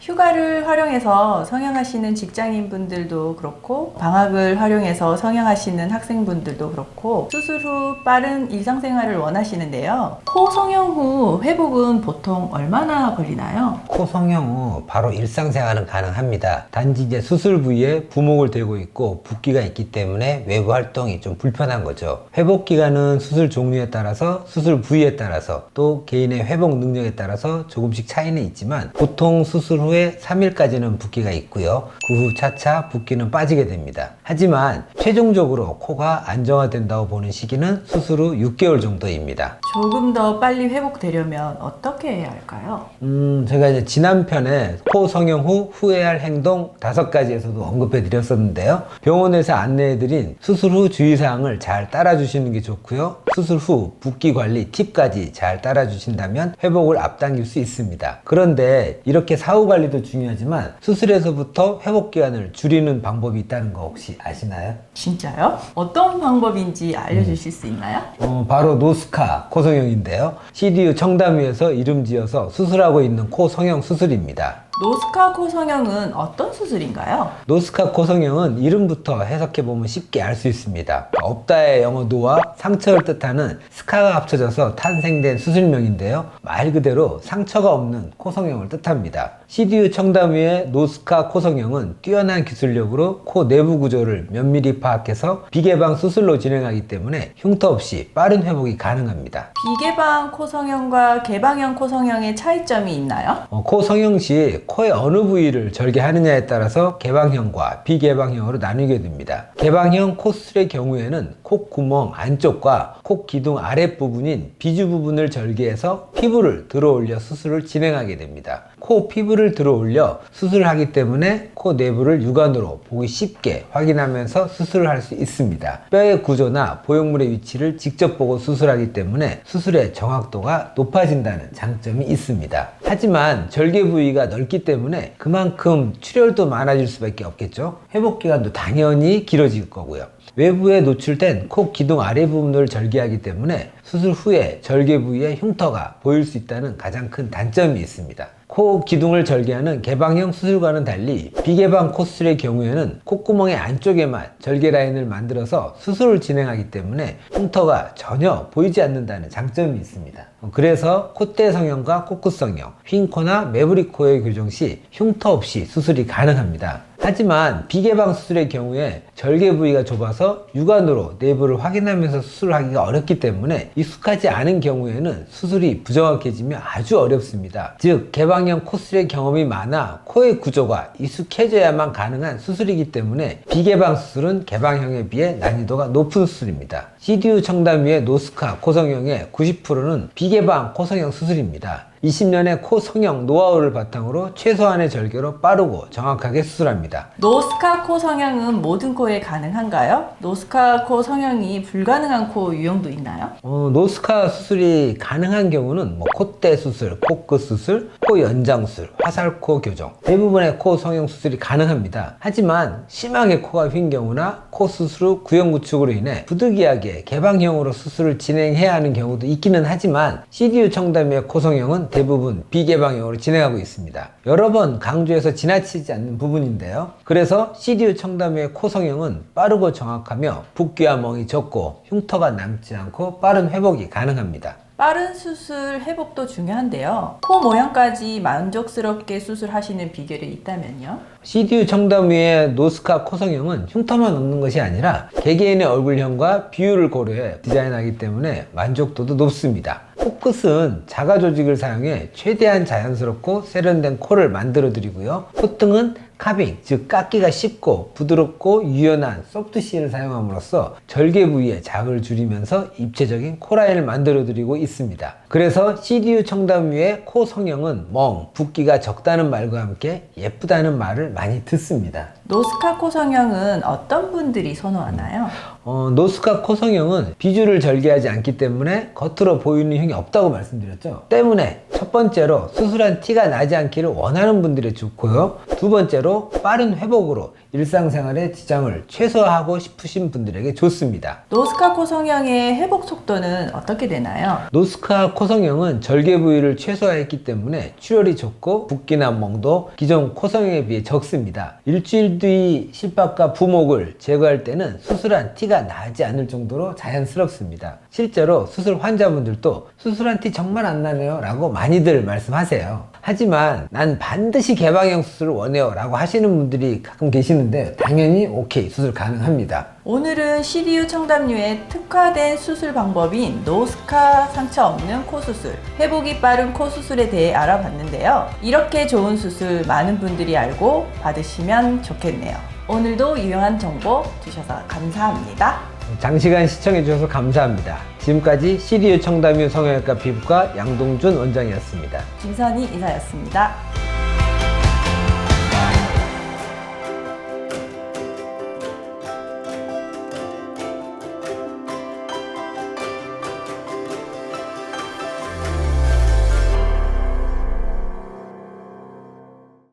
휴가를 활용해서 성형하시는 직장인분들도 그렇고 방학을 활용해서 성형하시는 학생분들도 그렇고 수술 후 빠른 일상생활을 원하시는데요. 코 성형 후 회복은 보통 얼마나 걸리나요? 코 성형 후 바로 일상생활은 가능합니다. 단지 이제 수술 부위에 부목을 대고 있고 붓기가 있기 때문에 외부 활동이 좀 불편한 거죠. 회복 기간은 수술 종류에 따라서 수술 부위에 따라서 또 개인의 회복 능력에 따라서 조금씩 차이는 있지만 보통 수술 후에 3일까지는 붓기가 있고요. 그 후 차차 붓기는 빠지게 됩니다. 하지만 최종적으로 코가 안정화된다고 보는 시기는 수술 후 6개월 정도입니다. 조금 더 빨리 회복되려면 어떻게 해야 할까요? 제가 이제 지난 편에 코 성형 후 후회할 행동 5가지에서도 언급해 드렸었는데요. 병원에서 안내해 드린 수술 후 주의사항을 잘 따라 주시는 게 좋고요. 수술 후 붓기 관리 팁까지 잘 따라 주신다면 회복을 앞당길 수 있습니다. 그런데 이렇게 사후 관리도 중요하지만 수술에서부터 회복 기간을 줄이는 방법이 있다는 거 혹시 아시나요? 진짜요? 어떤 방법인지 알려주실 수 있나요? 바로 노스카 코 성형인데요. CDU 청담위에서 이름 지어서 수술하고 있는 코 성형 수술입니다. 노스카 코 성형은 어떤 수술인가요? 노스카 코 성형은 이름부터 해석해보면 쉽게 알 수 있습니다. 없다의 영어 노와 상처를 뜻하는 스카가 합쳐져서 탄생된 수술명인데요. 말 그대로 상처가 없는 코 성형을 뜻합니다. CDU 청담위의 노스카 코 성형은 뛰어난 기술력으로 코 내부 구조를 면밀히 파악해서 비개방 수술로 진행하기 때문에 흉터 없이 빠른 회복이 가능합니다. 비개방 코 성형과 개방형 코 성형의 차이점이 있나요? 코 성형 시 코의 어느 부위를 절개하느냐에 따라서 개방형과 비개방형으로 나뉘게 됩니다. 개방형 코 수술의 경우에는 콧구멍 안쪽과 코 기둥 아랫부분인 비주 부분을 절개해서 피부를 들어 올려 수술을 진행하게 됩니다. 코 피부를 들어 올려 수술을 하기 때문에 코 내부를 육안으로 보기 쉽게 확인하면서 수술을 할 수 있습니다. 뼈의 구조나 보형물의 위치를 직접 보고 수술하기 때문에 수술의 정확도가 높아진다는 장점이 있습니다. 하지만 절개 부위가 넓기 때문에 그만큼 출혈도 많아질 수밖에 없겠죠. 회복 기간도 당연히 길어질 거고요. 외부에 노출된 코 기둥 아래 부분을 절개하기 때문에 수술 후에 절개 부위에 흉터가 보일 수 있다는 가장 큰 단점이 있습니다. 코 기둥을 절개하는 개방형 수술과는 달리 비개방 코 수술의 경우에는 콧구멍의 안쪽에만 절개 라인을 만들어서 수술을 진행하기 때문에 흉터가 전혀 보이지 않는다는 장점이 있습니다. 그래서 콧대 성형과 코끝 성형, 휜 코나 매부리 코의 교정 시 흉터 없이 수술이 가능합니다. 하지만 비개방 수술의 경우에 절개 부위가 좁아서 육안으로 내부를 확인하면서 수술을 하기가 어렵기 때문에 익숙하지 않은 경우에는 수술이 부정확해지며 아주 어렵습니다. 즉 개방형 코수술의 경험이 많아 코의 구조가 익숙해져야만 가능한 수술이기 때문에 비개방 수술은 개방형에 비해 난이도가 높은 수술입니다. CDU 청담위의 노스카 코성형의 90%는 비개방 코성형 수술입니다. 20년의 코 성형 노하우를 바탕으로 최소한의 절개로 빠르고 정확하게 수술합니다. 노스카 코 성형은 모든 코에 가능한가요? 노스카 코 성형이 불가능한 코 유형도 있나요? 노스카 수술이 가능한 경우는 콧대 수술, 코끝 수술, 코 연장 수술, 화살코 교정 대부분의 코 성형 수술이 가능합니다. 하지만 심하게 코가 휜 경우나 코 수술 후 구형 구축으로 인해 부득이하게 개방형으로 수술을 진행해야 하는 경우도 있기는 하지만 CDU 청담위의 코 성형은 대부분 비개방형으로 진행하고 있습니다. 여러 번 강조해서 지나치지 않는 부분인데요. 그래서 CDU 청담위의 코 성형은 빠르고 정확하며 붓기와 멍이 적고 흉터가 남지 않고 빠른 회복이 가능합니다. 빠른 수술 회복도 중요한데요. 코 모양까지 만족스럽게 수술하시는 비결이 있다면요? CDU 청담위의 노스카 코 성형은 흉터만 없는 것이 아니라 개개인의 얼굴형과 비율을 고려해 디자인하기 때문에 만족도도 높습니다. 코끝은 자가 조직을 사용해 최대한 자연스럽고 세련된 코를 만들어 드리고요. 콧등은 카빙, 즉 깎기가 쉽고 부드럽고 유연한 소프트실을 사용함으로써 절개 부위의 자극을 줄이면서 입체적인 코라인을 만들어 드리고 있습니다. 그래서 CDU 청담위의 코 성형은 멍, 붓기가 적다는 말과 함께 예쁘다는 말을 많이 듣습니다. 노스카 코 성형은 어떤 분들이 선호하나요? 노스카 코 성형은 비주를 절개하지 않기 때문에 겉으로 보이는 흉이 없다고 말씀드렸죠. 때문에 첫 번째로 수술한 티가 나지 않기를 원하는 분들이 좋고요. 두 번째로 빠른 회복으로 일상생활의 지장을 최소화하고 싶으신 분들에게 좋습니다. 노스카 코 성형의 회복 속도는 어떻게 되나요? 노스카 코 성형은 절개 부위를 최소화했기 때문에 출혈이 적고 붓기나 멍도 기존 코 성형에 비해 적습니다. 일주일 뒤 실밥과 부목을 제거할 때는 수술한 티가 나지 않을 정도로 자연스럽습니다. 실제로 수술 환자분들도 수술한 티 정말 안 나네요 라고 많이들 말씀하세요. 하지만 난 반드시 개방형 수술을 원해요 라고 하시는 분들이 가끔 계시는데 당연히 오케이, 수술 가능합니다. 오늘은 CDU 청담류의 특화된 수술 방법인 노스카 상처 없는 코 수술, 회복이 빠른 코 수술에 대해 알아봤는데요. 이렇게 좋은 수술 많은 분들이 알고 받으시면 좋겠네요. 오늘도 유용한 정보 주셔서 감사합니다. 장시간 시청해주셔서 감사합니다. 지금까지 CDU 청담유 성형외과 피부과 양동준 원장이었습니다. 김선희 이사였습니다.